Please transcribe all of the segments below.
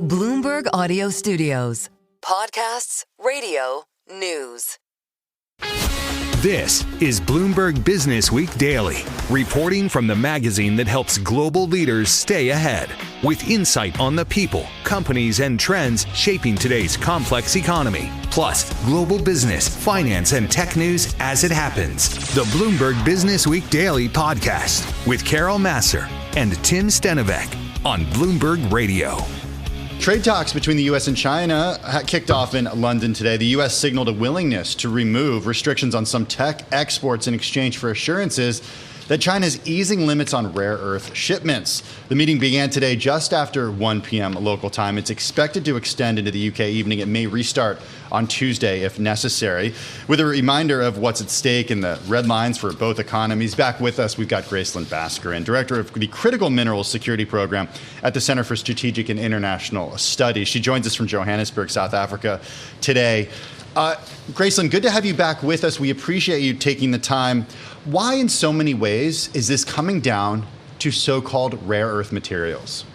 Bloomberg Audio Studios. Podcasts, radio, news. This is Bloomberg Businessweek Daily, reporting from the magazine that helps global leaders stay ahead, with insight on the people, companies, and trends shaping today's complex economy. Plus, global business, finance, and tech news as it happens. The Bloomberg Businessweek Daily podcast with Carol Massar and Tim Stenovec on Bloomberg Radio. Trade talks between the U.S. and China kicked off in London today. The U.S. signaled a willingness to remove restrictions on some tech exports in exchange for assurances that China is easing limits on rare earth shipments. The meeting began today just after 1 p.m. local time. It's expected to extend into the UK evening. It may restart on Tuesday if necessary. With a reminder of what's at stake and the red lines for both economies, back with us, we've got Gracelin Baskaran, Director of the Critical Minerals Security Program at the Center for Strategic and International Studies. She joins us from Johannesburg, South Africa today. Gracelin, good to have you back with us. We appreciate you taking the time. Why, in so many ways, is this coming down to so-called rare earth materials?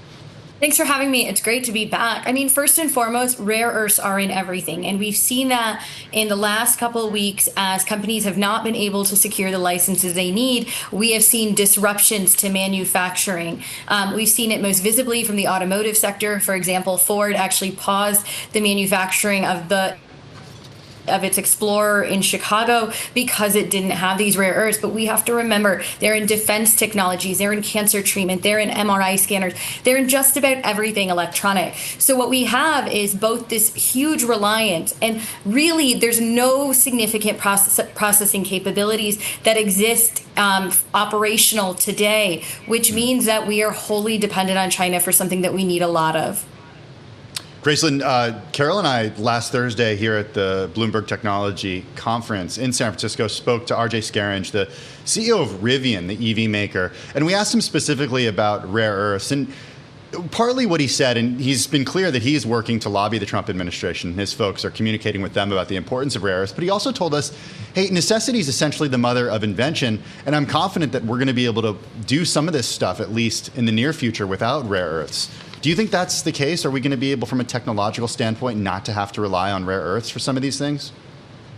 Thanks for having me. It's great to be back. I mean, first and foremost, rare earths are in everything. And we've seen that in the last couple of weeks as companies have not been able to secure the licenses they need. We have seen disruptions to manufacturing. We've seen it most visibly from the automotive sector. For example, Ford actually paused the manufacturing of its Explorer in Chicago because it didn't have these rare earths. But we have to remember they're in defense technologies, they're in cancer treatment, they're in MRI scanners, they're in just about everything electronic. So what we have is both this huge reliance, and really there's no significant processing capabilities that exist operational today, which means that we are wholly dependent on China for something that we need a lot of. Gracelin, Carol and I last Thursday here at the Bloomberg Technology Conference in San Francisco spoke to RJ Scaringe, the CEO of Rivian, the EV maker, and we asked him specifically about rare earths. And partly what he said, and he's been clear that he is working to lobby the Trump administration. His folks are communicating with them about the importance of rare earths. But he also told us, hey, necessity is essentially the mother of invention. And I'm confident that we're going to be able to do some of this stuff, at least in the near future, without rare earths. Do you think that's the case? Are we going to be able, from a technological standpoint, not to have to rely on rare earths for some of these things?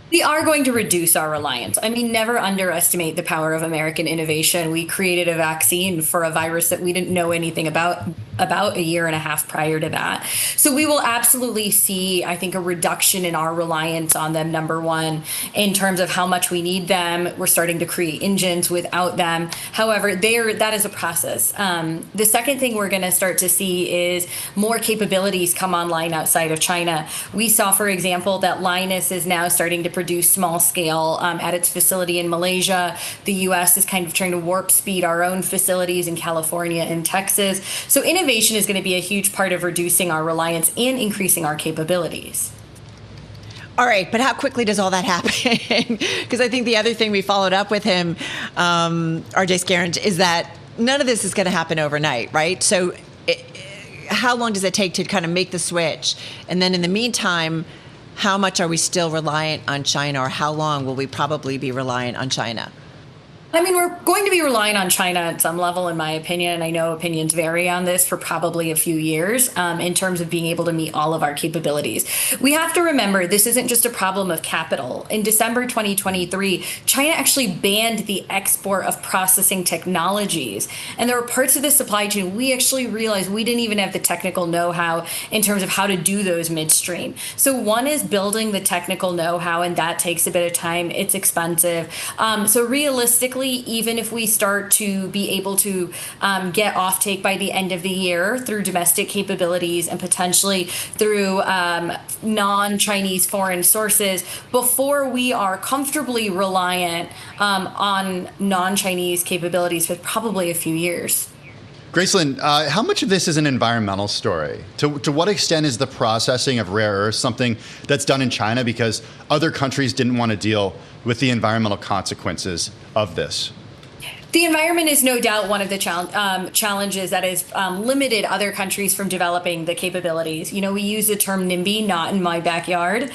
We are going to reduce our reliance. I mean, never underestimate the power of American innovation. We created a vaccine for a virus that we didn't know anything about a year and a half prior to that. So we will absolutely see, I think, a reduction in our reliance on them, number one, in terms of how much we need them. We're starting to create engines without them. However, that is a process. The second thing we're going to start to see is more capabilities come online outside of China. We saw, for example, that Linus is now starting to produce small scale at its facility in Malaysia. The U.S. is kind of trying to warp speed our own facilities in California and Texas. So innovation is going to be a huge part of reducing our reliance and increasing our capabilities. All right, but how quickly does all that happen? Because I think the other thing we followed up with him, RJ Scaringe, is that none of this is going to happen overnight, right? So how long does it take to kind of make the switch? And then in the meantime, how much are we still reliant on China, or how long will we probably be reliant on China? I mean, we're going to be relying on China at some level, in my opinion, and I know opinions vary on this, for probably a few years in terms of being able to meet all of our capabilities. We have to remember this isn't just a problem of capital. In December 2023, China actually banned the export of processing technologies. And there were parts of the supply chain we actually realized we didn't even have the technical know-how in terms of how to do those midstream. So one is building the technical know-how, and that takes a bit of time. It's expensive. So realistically, even if we start to be able to get offtake by the end of the year through domestic capabilities and potentially through non-Chinese foreign sources, before we are comfortably reliant on non-Chinese capabilities for probably a few years. Gracelin, how much of this is an environmental story? To what extent is the processing of rare earths something that's done in China because other countries didn't want to deal with the environmental consequences of this? The environment is no doubt one of the challenges that has limited other countries from developing the capabilities. You know, we use the term NIMBY, not in my backyard,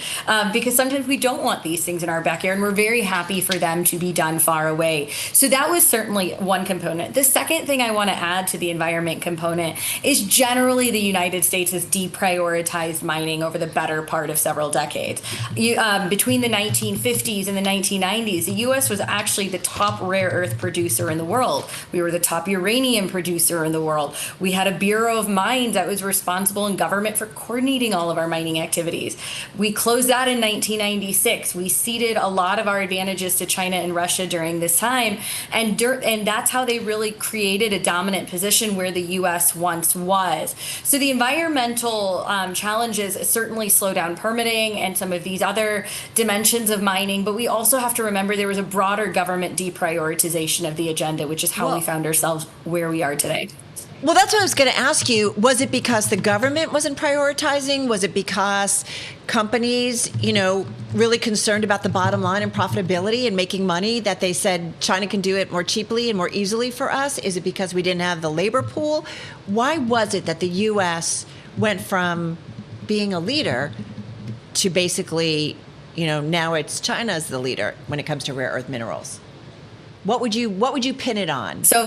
because sometimes we don't want these things in our backyard, and we're very happy for them to be done far away. So that was certainly one component. The second thing I want to add to the environment component is generally the United States has deprioritized mining over the better part of several decades. Between the 1950s and the 1990s, the U.S. was actually the top rare earth producer in the world. We were the top uranium producer in the world. We had a Bureau of Mines that was responsible in government for coordinating all of our mining activities. We closed that in 1996. We ceded a lot of our advantages to China and Russia during this time, and that's how they really created a dominant position where the U.S. once was. So the environmental challenges certainly slow down permitting and some of these other dimensions of mining, but we also have to remember there was a broader government deprioritization of the agenda, which is how we found ourselves where we are today. Well, that's what I was going to ask you. Was it because the government wasn't prioritizing? Was it because companies, really concerned about the bottom line and profitability and making money that they said China can do it more cheaply and more easily for us? Is it because we didn't have the labor pool? Why was it that the U.S. went from being a leader to basically, now it's China's the leader when it comes to rare earth minerals? What would you pin it on? So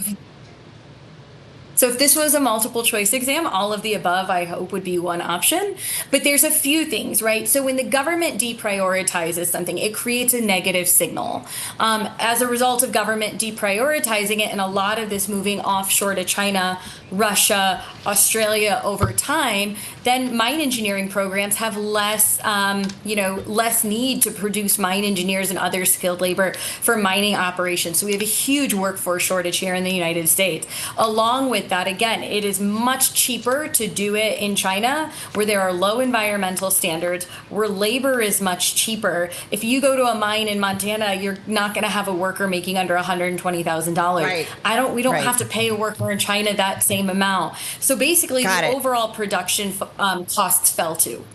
if this was a multiple choice exam, all of the above, I hope, would be one option. But there's a few things, right? So when the government deprioritizes something, it creates a negative signal. As a result of government deprioritizing it and a lot of this moving offshore to China, Russia, Australia over time, then mine engineering programs have less need to produce mine engineers and other skilled labor for mining operations. So we have a huge workforce shortage here in the United States. Along with that, again, it is much cheaper to do it in China, where there are low environmental standards, where labor is much cheaper. If you go to a mine in Montana, you're not going to have a worker making under $120,000. Right. We don't have to pay a worker in China that same amount. So basically, the overall production costs fell too.